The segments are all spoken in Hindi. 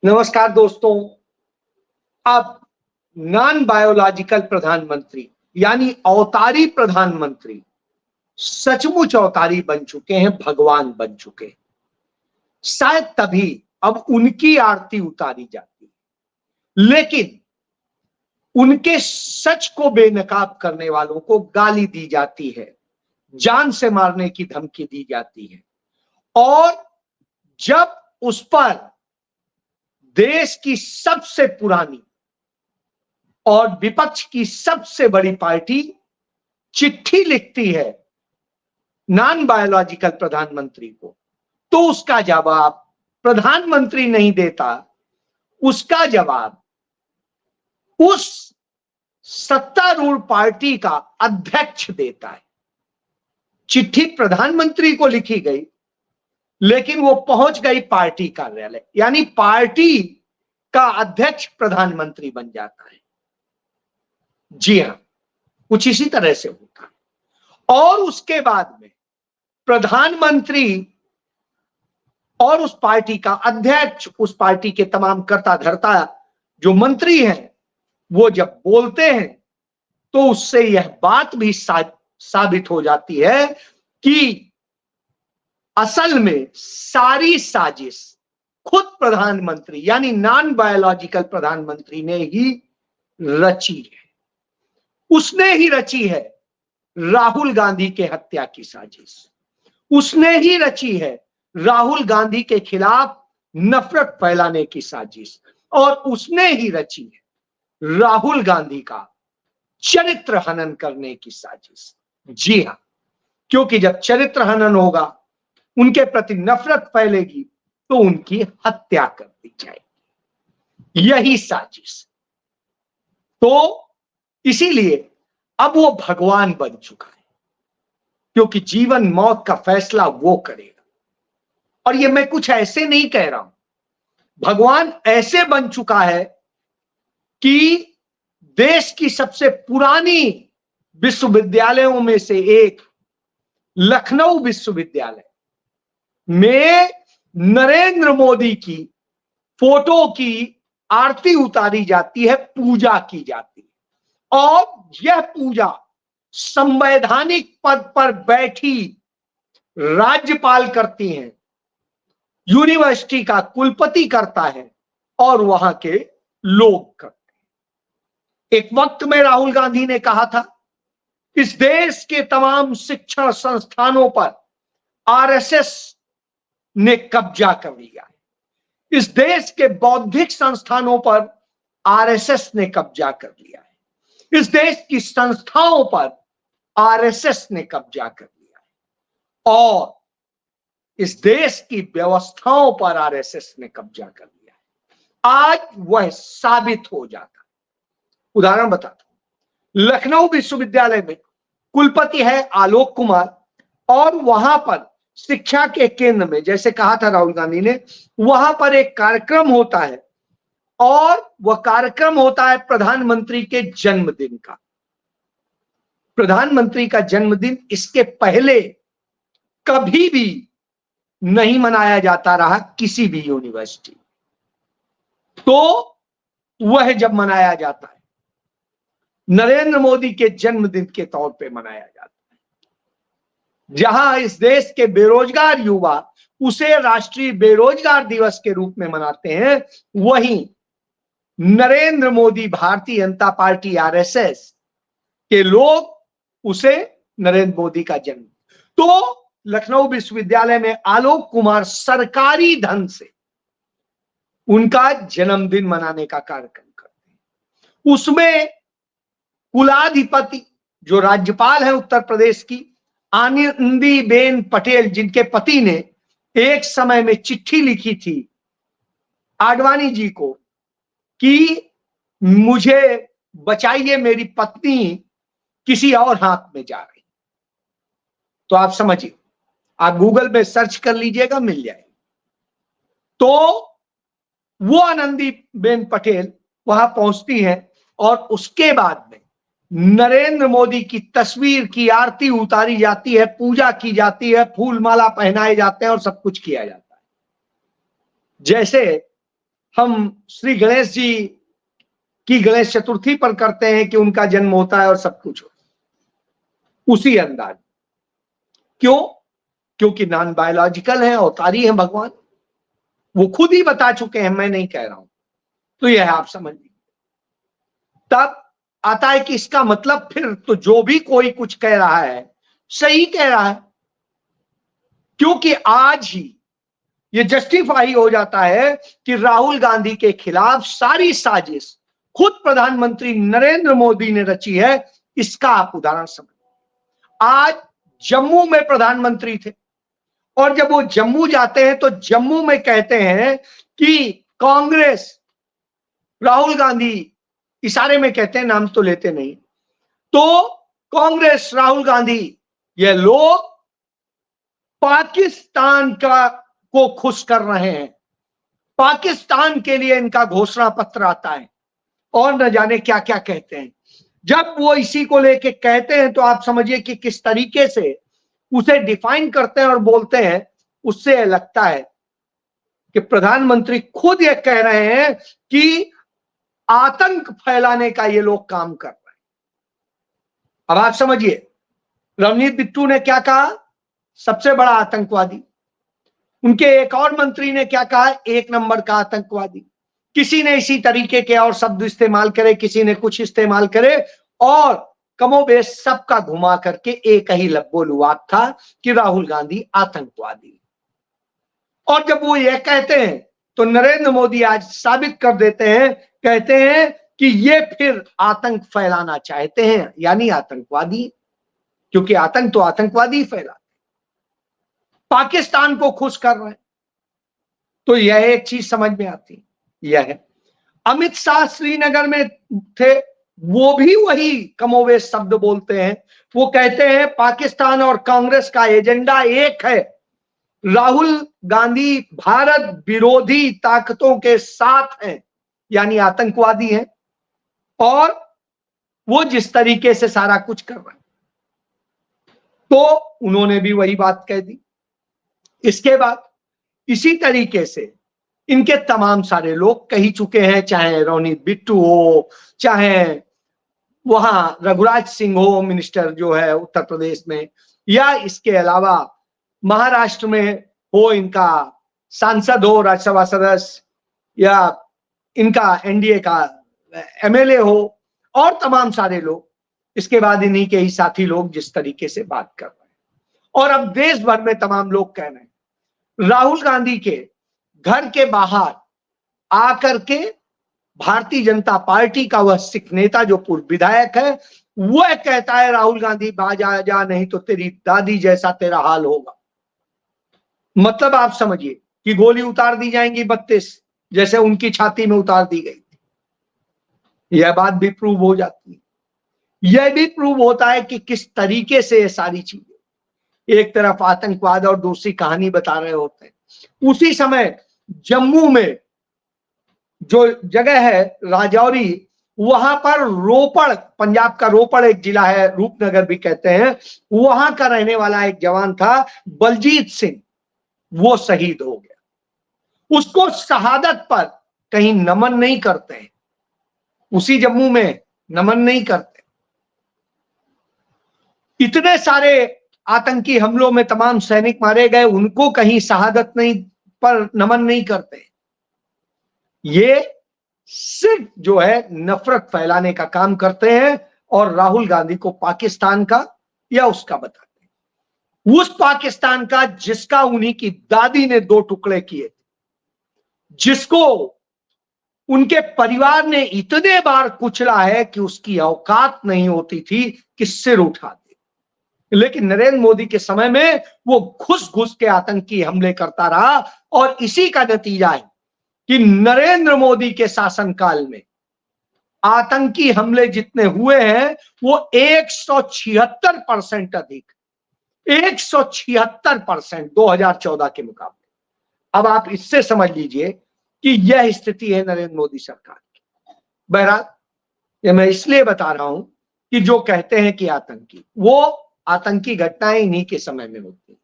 नमस्कार दोस्तों। अब नॉन बायोलॉजिकल प्रधानमंत्री यानी अवतारी प्रधानमंत्री सचमुच अवतारी बन चुके हैं, भगवान बन चुके हैं। शायद तभी अब उनकी आरती उतारी जाती है, लेकिन उनके सच को बेनकाब करने वालों को गाली दी जाती है, जान से मारने की धमकी दी जाती है। और जब उस पर देश की सबसे पुरानी और विपक्ष की सबसे बड़ी पार्टी चिट्ठी लिखती है नॉन बायोलॉजिकल प्रधानमंत्री को, तो उसका जवाब प्रधानमंत्री नहीं देता, उसका जवाब उस सत्तारूढ़ पार्टी का अध्यक्ष देता है। चिट्ठी प्रधानमंत्री को लिखी गई, लेकिन वो पहुंच गई पार्टी कार्यालय, यानी पार्टी का अध्यक्ष प्रधानमंत्री बन जाता है। जी हां, कुछ इसी तरह से होता है। और उसके बाद में प्रधानमंत्री और उस पार्टी का अध्यक्ष, उस पार्टी के तमाम कर्ता धर्ता जो मंत्री हैं, वो जब बोलते हैं तो उससे यह बात भी साबित हो जाती है कि असल में सारी साजिश खुद प्रधानमंत्री यानी नॉन बायोलॉजिकल प्रधानमंत्री ने ही रची है। उसने ही रची है राहुल गांधी के हत्या की साजिश, उसने ही रची है राहुल गांधी के खिलाफ नफरत फैलाने की साजिश, और उसने ही रची है राहुल गांधी का चरित्र हनन करने की साजिश। जी हां, क्योंकि जब चरित्र हनन होगा, उनके प्रति नफरत फैलेगी, तो उनकी हत्या कर दी जाएगी, यही साजिश। तो इसीलिए अब वो भगवान बन चुका है, क्योंकि जीवन मौत का फैसला वो करेगा। और ये मैं कुछ ऐसे नहीं कह रहा हूं, भगवान ऐसे बन चुका है कि देश की सबसे पुरानी विश्वविद्यालयों में से एक लखनऊ विश्वविद्यालय में नरेंद्र मोदी की फोटो की आरती उतारी जाती है, पूजा की जाती है। और यह पूजा संवैधानिक पद पर बैठी राज्यपाल करती हैं, यूनिवर्सिटी का कुलपति करता है, और वहां के लोग करते हैं। एक वक्त में राहुल गांधी ने कहा था, इस देश के तमाम शिक्षण संस्थानों पर आरएसएस ने कब्जा कर लिया है, इस देश के बौद्धिक संस्थानों पर आरएसएस ने कब्जा कर लिया है, इस देश की संस्थाओं पर आरएसएस ने कब्जा कर लिया है, और इस देश की व्यवस्थाओं पर आरएसएस ने कब्जा कर लिया है। आज वह साबित हो जाता है। उदाहरण बताता हूं, लखनऊ विश्वविद्यालय में कुलपति है आलोक कुमार, और वहां पर शिक्षा के केंद्र में, जैसे कहा था राहुल गांधी ने, वहां पर एक कार्यक्रम होता है, और वह कार्यक्रम होता है प्रधानमंत्री के जन्मदिन का। प्रधानमंत्री का जन्मदिन इसके पहले कभी भी नहीं मनाया जाता रहा किसी भी यूनिवर्सिटी, तो वह जब मनाया जाता है, नरेंद्र मोदी के जन्मदिन के तौर पे मनाया जाता है। जहां इस देश के बेरोजगार युवा उसे राष्ट्रीय बेरोजगार दिवस के रूप में मनाते हैं, वहीं नरेंद्र मोदी भारतीय जनता पार्टी आरएसएस के लोग उसे नरेंद्र मोदी का जन्म। तो लखनऊ विश्वविद्यालय में आलोक कुमार सरकारी धन से उनका जन्मदिन मनाने का कार्यक्रम करते हैं। उसमें कुलाधिपति जो राज्यपाल है उत्तर प्रदेश की, आनंदीबेन पटेल, जिनके पति ने एक समय में चिट्ठी लिखी थी आडवाणी जी को कि मुझे बचाइए, मेरी पत्नी किसी और हाथ में जा रही। तो आप समझिए, आप गूगल में सर्च कर लीजिएगा, मिल जाएगा। तो वो आनंदीबेन पटेल वहां पहुंचती हैं, और उसके बाद में नरेंद्र मोदी की तस्वीर की आरती उतारी जाती है, पूजा की जाती है, फूल माला पहनाए जाते हैं, और सब कुछ किया जाता है। जैसे हम श्री गणेश जी की गणेश चतुर्थी पर करते हैं कि उनका जन्म होता है और सब कुछ होता है, उसी अंदाज। क्यों? क्योंकि नॉन बायोलॉजिकल है, अवतारी है भगवान, वो खुद ही बता चुके हैं, मैं नहीं कह रहा हूं। तो यह आप समझ लीजिए। तब आता है कि इसका मतलब फिर तो जो भी कोई कुछ कह रहा है सही कह रहा है, क्योंकि आज ही ये जस्टिफाई हो जाता है कि राहुल गांधी के खिलाफ सारी साजिश खुद प्रधानमंत्री नरेंद्र मोदी ने रची है। इसका आप उदाहरण समझ। आज जम्मू में प्रधानमंत्री थे और जब वो जम्मू जाते हैं तो जम्मू में कहते हैं कि कांग्रेस, राहुल गांधी इशारे में कहते हैं, नाम तो लेते नहीं, तो कांग्रेस, राहुल गांधी, ये लोग पाकिस्तान को खुश कर रहे हैं, पाकिस्तान के लिए इनका घोषणा पत्र आता है और न जाने क्या क्या कहते हैं। जब वो इसी को लेके कहते हैं तो आप समझिए कि किस तरीके से उसे डिफाइन करते हैं और बोलते हैं। उससे लगता है कि प्रधानमंत्री खुद ये कह रहे हैं कि आतंक फैलाने का ये लोग काम कर रहे हैं। अब आप समझिए, रवनीत बिट्टू ने क्या कहा? सबसे बड़ा आतंकवादी। उनके एक और मंत्री ने क्या कहा? एक नंबर का आतंकवादी। किसी ने इसी तरीके के और शब्द इस्तेमाल करे, किसी ने कुछ इस्तेमाल करे, और कमोबेश सबका घुमा करके एक ही लब्बोलुआब था कि राहुल गांधी आतंकवादी। और जब वो ये कहते हैं तो नरेंद्र मोदी आज साबित कर देते हैं, कहते हैं कि ये फिर आतंक फैलाना चाहते हैं, यानी आतंकवादी, क्योंकि आतंक तो आतंकवादी फैलाते, पाकिस्तान को खुश कर रहे हैं। तो यह एक चीज समझ में आती, यह है। अमित शाह श्रीनगर में थे, वो भी वही कमोवेश शब्द बोलते हैं। वो कहते हैं पाकिस्तान और कांग्रेस का एजेंडा एक है, राहुल गांधी भारत विरोधी ताकतों के साथ हैं, यानी आतंकवादी हैं, और वो जिस तरीके से सारा कुछ कर रहे हैं, तो उन्होंने भी वही बात कह दी। इसके बाद इसी तरीके से इनके तमाम सारे लोग कही चुके हैं, चाहे रवनीत बिट्टू हो, चाहे वहां रघुराज सिंह हो, मिनिस्टर जो है उत्तर प्रदेश में, या इसके अलावा महाराष्ट्र में हो इनका सांसद हो, राज्यसभा सदस्य, या इनका एनडीए का एमएलए हो, और तमाम सारे लोग, इसके बाद इन्हीं के ही साथी लोग जिस तरीके से बात कर रहे हैं। और अब देश भर में तमाम लोग कह रहे हैं राहुल गांधी के घर के बाहर आकर के भारतीय जनता पार्टी का वह सिख नेता जो पूर्व विधायक है, वह कहता है राहुल गांधी बाज आ जा, नहीं तो तेरी दादी जैसा तेरा हाल होगा। मतलब आप समझिए कि गोली उतार दी जाएंगी 32, जैसे उनकी छाती में उतार दी गई थी। यह बात भी प्रूव हो जाती है। यह भी प्रूव होता है कि किस तरीके से ये सारी चीजें, एक तरफ आतंकवाद और दूसरी कहानी बता रहे होते हैं। उसी समय जम्मू में जो जगह है राजौरी, वहां पर रोपड़, पंजाब का रोपड़ एक जिला है, रूपनगर भी कहते हैं, वहां का रहने वाला एक जवान था बलजीत सिंह, वो शहीद हो गया। उसको शहादत पर कहीं नमन नहीं करते हैं, उसी जम्मू में नमन नहीं करते। इतने सारे आतंकी हमलों में तमाम सैनिक मारे गए, उनको कहीं शहादत नहीं पर नमन नहीं करते। ये सिर्फ जो है नफरत फैलाने का काम करते हैं और राहुल गांधी को पाकिस्तान का या उसका बताते हैं, उस पाकिस्तान का जिसका उन्हीं की दादी ने 2 टुकड़े किए, जिसको उनके परिवार ने इतने बार कुचला है कि उसकी औकात नहीं होती थी कि सिर उठा दे। लेकिन नरेंद्र मोदी के समय में वो घुस घुस के आतंकी हमले करता रहा, और इसी का नतीजा है कि नरेंद्र मोदी के शासनकाल में आतंकी हमले जितने हुए हैं वो 176% अधिक, 176% 2014 के मुकाबले। अब आप इससे समझ लीजिए कि यह स्थिति है नरेंद्र मोदी सरकार की। बहरहाल ये मैं इसलिए बता रहा हूं कि जो कहते हैं कि आतंकी, वो आतंकी घटनाएं इन्हीं के समय में होती हैं,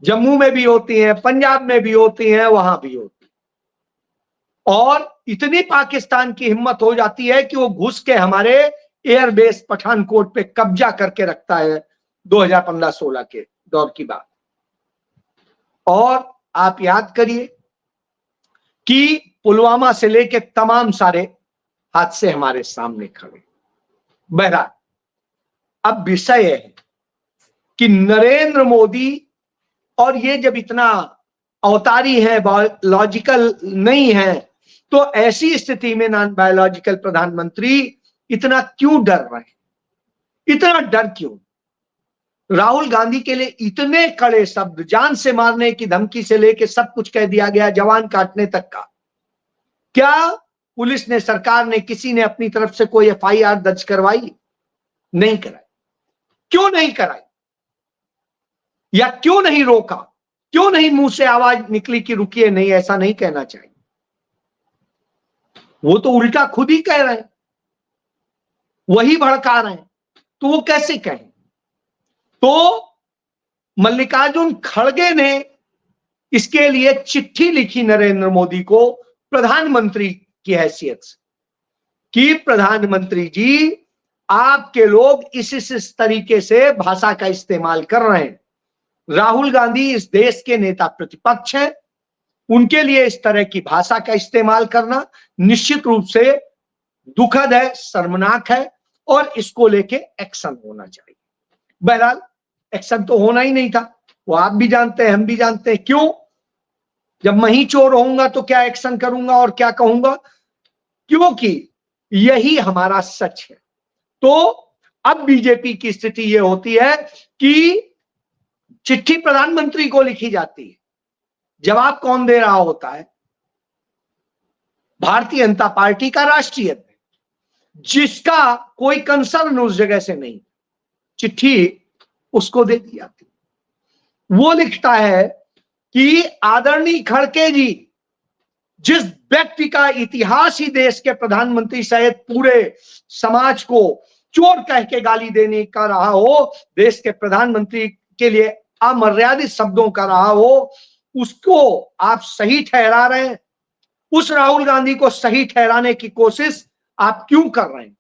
जम्मू में भी होती हैं, पंजाब में भी होती हैं, वहां भी होती हैं। और इतनी पाकिस्तान की हिम्मत हो जाती है कि वो घुस के हमारे एयरबेस पठानकोट पे कब्जा करके रखता है 2015-16 के दौर की बात। और आप याद करिए कि पुलवामा से लेके तमाम सारे हादसे हमारे सामने खड़े। बहरहाल अब विषय है कि नरेंद्र मोदी, और ये जब इतना अवतारी है, बायोलॉजिकल नहीं है, तो ऐसी स्थिति में नॉन बायोलॉजिकल प्रधानमंत्री इतना क्यों डर रहे हैं? इतना डर क्यों? राहुल गांधी के लिए इतने कड़े शब्द, जान से मारने की धमकी से लेके सब कुछ कह दिया गया, जवान काटने तक का। क्या पुलिस ने, सरकार ने, किसी ने अपनी तरफ से कोई एफआईआर दर्ज करवाई? नहीं कराई। क्यों नहीं कराई? या क्यों नहीं रोका? क्यों नहीं मुंह से आवाज निकली कि रुकिए, नहीं, ऐसा नहीं कहना चाहिए? वो तो उल्टा खुद ही कह रहे हैं, वही भड़का रहे हैं, तो वो कैसे कहें? तो मल्लिकार्जुन खड़गे ने इसके लिए चिट्ठी लिखी नरेंद्र मोदी को प्रधानमंत्री की हैसियत से कि प्रधानमंत्री जी, आपके लोग इस तरीके से भाषा का इस्तेमाल कर रहे हैं। राहुल गांधी इस देश के नेता प्रतिपक्ष हैं, उनके लिए इस तरह की भाषा का इस्तेमाल करना निश्चित रूप से दुखद है, शर्मनाक है, और इसको लेके एक्शन होना चाहिए। बहरहाल एक्शन तो होना ही नहीं था, वो आप भी जानते हैं, हम भी जानते हैं। क्यों? जब मैं ही चोर होऊंगा तो क्या एक्शन करूंगा और क्या कहूंगा? क्योंकि यही हमारा सच है। तो अब बीजेपी की स्थिति यह होती है कि चिट्ठी प्रधानमंत्री को लिखी जाती है, जवाब कौन दे रहा होता है? भारतीय जनता पार्टी का राष्ट्रीय अध्यक्ष, जिसका कोई कंसर्न उस जगह से नहीं, चिट्ठी उसको दे दी जाती। वो लिखता है कि आदरणीय खड़गे जी, जिस व्यक्ति का इतिहास ही देश के प्रधानमंत्री सहित पूरे समाज को चोर कह के गाली देने का रहा हो, देश के प्रधानमंत्री के लिए अमर्यादित शब्दों का रहा हो, उसको आप सही ठहरा रहे हैं। उस राहुल गांधी को सही ठहराने की कोशिश आप क्यों कर रहे हैं?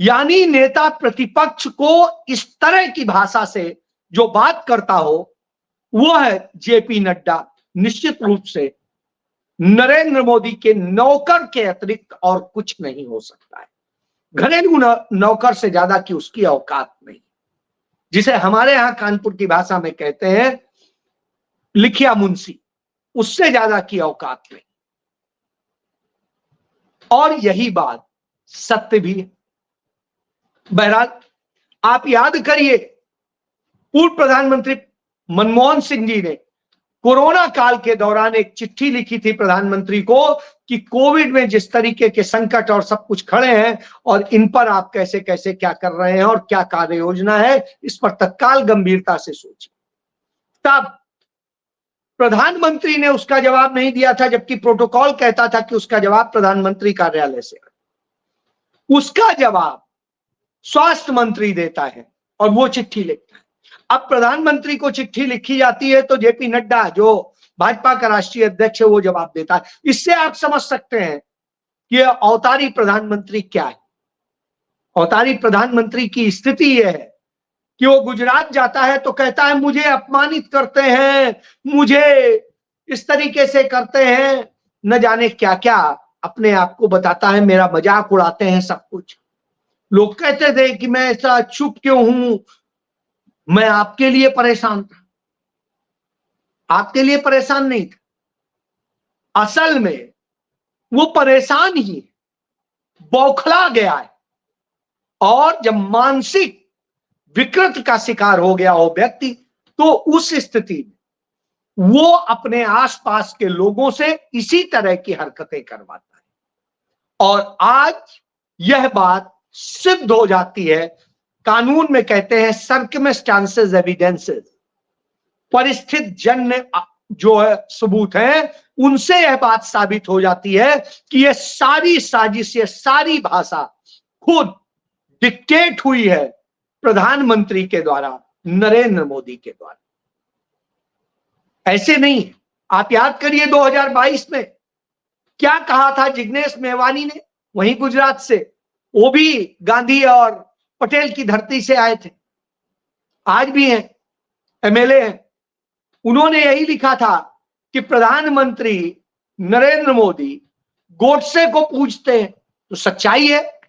यानी नेता प्रतिपक्ष को इस तरह की भाषा से जो बात करता हो, वो है जेपी नड्डा। निश्चित रूप से नरेंद्र मोदी के नौकर के अतिरिक्त और कुछ नहीं हो सकता है। घरेलू नौकर से ज्यादा की उसकी औकात नहीं, जिसे हमारे यहां कानपुर की भाषा में कहते हैं लिखिया मुंशी, उससे ज्यादा की औकात नहीं। और यही बात सत्य भी है। बहरहाल आप याद करिए, पूर्व प्रधानमंत्री मनमोहन सिंह जी ने कोरोना काल के दौरान एक चिट्ठी लिखी थी प्रधानमंत्री को कि कोविड में जिस तरीके के संकट और सब कुछ खड़े हैं, और इन पर आप कैसे कैसे क्या कर रहे हैं और क्या कार्य योजना है, इस पर तत्काल गंभीरता से सोचिए। तब प्रधानमंत्री ने उसका जवाब नहीं दिया था, जबकि प्रोटोकॉल कहता था कि उसका जवाब प्रधानमंत्री कार्यालय से। उसका जवाब स्वास्थ्य मंत्री देता है और वो चिट्ठी लिखता है। अब प्रधानमंत्री को चिट्ठी लिखी जाती है तो जेपी नड्डा, जो भाजपा का राष्ट्रीय अध्यक्ष है, वो जवाब देता है। इससे आप समझ सकते हैं कि अवतारी प्रधानमंत्री क्या है। अवतारी प्रधानमंत्री की स्थिति यह है कि वो गुजरात जाता है तो कहता है मुझे अपमानित करते हैं, मुझे इस तरीके से करते हैं, न जाने क्या क्या अपने आप को बताता है, मेरा मजाक उड़ाते हैं सब कुछ। लोग कहते थे कि मैं ऐसा चुप क्यों हूं, मैं आपके लिए परेशान था। आपके लिए परेशान नहीं था, असल में वो परेशान ही बौखला गया है। और जब मानसिक विकृत का शिकार हो गया हो व्यक्ति, तो उस स्थिति में वो अपने आसपास के लोगों से इसी तरह की हरकतें करवाता है। और आज यह बात सिद्ध हो जाती है, कानून में कहते हैं सर्कमस्टांसेस एविडेंसेस, परिस्थिति जन्य जो है सबूत है, उनसे यह बात साबित हो जाती है कि यह सारी साजिश, यह सारी भाषा खुद डिक्टेट हुई है प्रधानमंत्री के द्वारा, नरेंद्र मोदी के द्वारा। ऐसे नहीं। आप याद करिए 2022 में क्या कहा था जिग्नेश मेवानी ने, वहीं गुजरात से, वो भी गांधी और पटेल की धरती से आए थे, आज भी हैं, एमएलए हैं। उन्होंने यही लिखा था कि प्रधानमंत्री नरेंद्र मोदी गोडसे को पूजते हैं, तो सच्चाई है,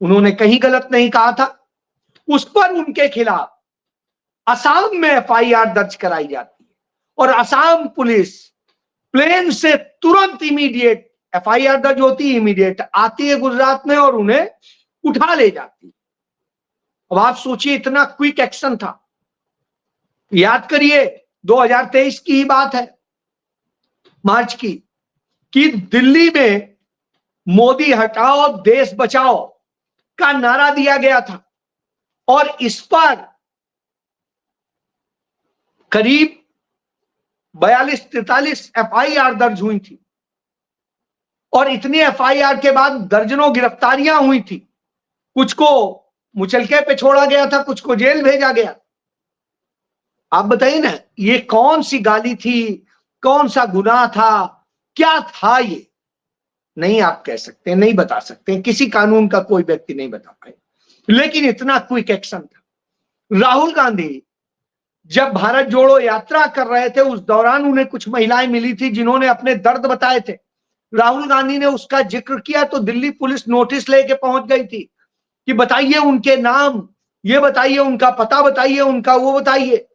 उन्होंने कहीं गलत नहीं कहा था। उस पर उनके खिलाफ असम में एफआईआर दर्ज कराई जाती है और असम पुलिस प्लेन से तुरंत इमीडिएट, एफआईआर दर्ज होती है, इमीडिएट आती है गुजरात में और उन्हें उठा ले जाती है। अब आप सोचिए, इतना क्विक एक्शन था। याद करिए 2023 की ही बात है, मार्च की, कि दिल्ली में मोदी हटाओ देश बचाओ का नारा दिया गया था और इस पर करीब 42-43 एफआईआर दर्ज हुई थी और इतनी एफआईआर के बाद दर्जनों गिरफ्तारियां हुई थी। कुछ को मुचलके पे छोड़ा गया था, कुछ को जेल भेजा गया। आप बताइए ना, ये कौन सी गाली थी, कौन सा गुनाह था, क्या था ये? नहीं आप कह सकते, नहीं बता सकते, किसी कानून का कोई व्यक्ति नहीं बता पाए, लेकिन इतना क्विक एक्शन था। राहुल गांधी जब भारत जोड़ो यात्रा कर रहे थे, उस दौरान उन्हें कुछ महिलाएं मिली थी जिन्होंने अपने दर्द बताए थे। राहुल गांधी ने उसका जिक्र किया तो दिल्ली पुलिस नोटिस लेके पहुंच गई थी कि बताइए उनके नाम, ये बताइए उनका पता, बताइए उनका वो बताइए।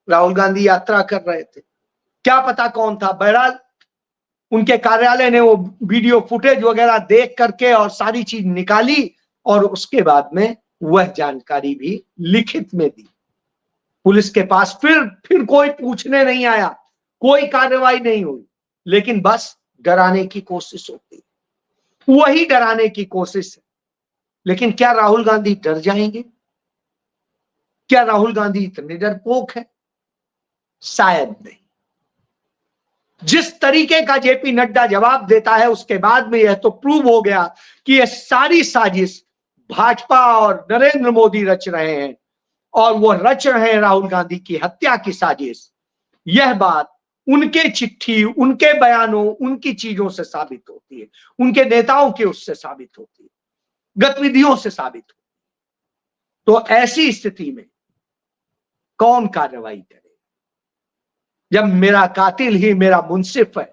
राहुल गांधी यात्रा कर रहे थे, क्या पता कौन था। बहरहाल उनके कार्यालय ने वो वीडियो फुटेज वगैरह देख करके और सारी चीज निकाली और उसके बाद में वह जानकारी भी लिखित में दी पुलिस के पास। फिर कोई पूछने नहीं आया, कोई कार्रवाई नहीं हुई, लेकिन बस डराने की कोशिश होती है, वही डराने की कोशिश है। लेकिन क्या राहुल गांधी डर जाएंगे? क्या राहुल गांधी इतने डरपोक है? शायद नहीं। जिस तरीके का जेपी नड्डा जवाब देता है उसके बाद में यह तो प्रूव हो गया कि यह सारी साजिश भाजपा और नरेंद्र मोदी रच रहे हैं और वो रच रहे हैं राहुल गांधी की हत्या की साजिश। यह बात उनके चिट्ठी, उनके बयानों, उनकी चीजों से साबित होती है, उनके नेताओं के उससे साबित होती है, गतिविधियों से साबित होती है। तो ऐसी स्थिति में कौन कार्रवाई करे? जब मेरा कातिल ही मेरा मुंसिफ है,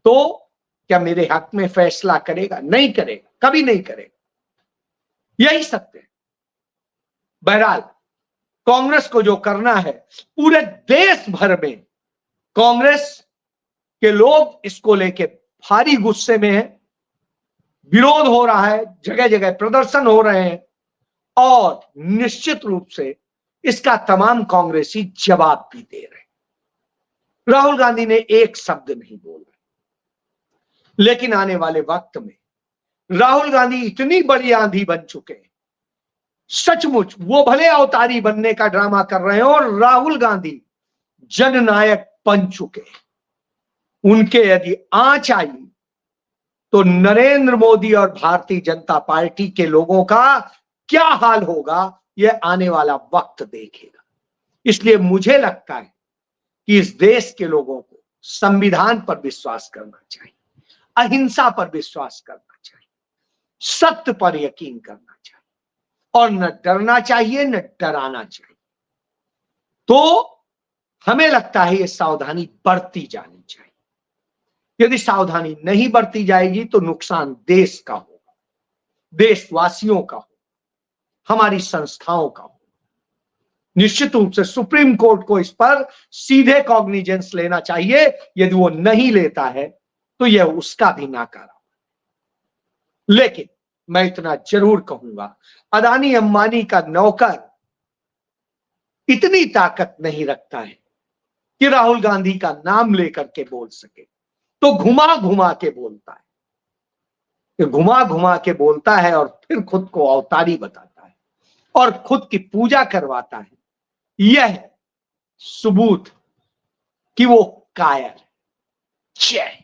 तो क्या मेरे हक में फैसला करेगा? नहीं करेगा, कभी नहीं करेगा। यही सत्य है। बहरहाल कांग्रेस को जो करना है, पूरे देश भर में कांग्रेस के लोग इसको लेके भारी गुस्से में है, विरोध हो रहा है, जगह जगह प्रदर्शन हो रहे हैं और निश्चित रूप से इसका तमाम कांग्रेसी जवाब भी दे रहे हैं। राहुल गांधी ने एक शब्द नहीं बोला, लेकिन आने वाले वक्त में राहुल गांधी इतनी बड़ी आंधी बन चुके हैं, सचमुच वो भले अवतारी बनने का ड्रामा कर रहे हैं और राहुल गांधी जननायक बन चुके हैं। उनके यदि आंच आई तो नरेंद्र मोदी और भारतीय जनता पार्टी के लोगों का क्या हाल होगा, यह आने वाला वक्त देखेगा। इसलिए मुझे लगता है कि इस देश के लोगों को संविधान पर विश्वास करना चाहिए, अहिंसा पर विश्वास करना चाहिए, सत्य पर यकीन करना चाहिए और न डरना चाहिए न डराना चाहिए। तो हमें लगता है ये सावधानी बरती जानी चाहिए। यदि सावधानी नहीं बरती जाएगी तो नुकसान देश का होगा, देशवासियों का होगा, हमारी संस्थाओं का होगा। निश्चित रूप से सुप्रीम कोर्ट को इस पर सीधे कॉग्निजेंस लेना चाहिए। यदि वो नहीं लेता है तो यह उसका भी नाकारा। लेकिन मैं इतना जरूर कहूंगा, अदानी अंबानी का नौकर इतनी ताकत नहीं रखता है कि राहुल गांधी का नाम लेकर के बोल सके। तो घुमा घुमा के बोलता है, घुमा घुमा के बोलता है और फिर खुद को अवतारी बताता है और खुद की पूजा करवाता है। यह सबूत कि वो कायर। जय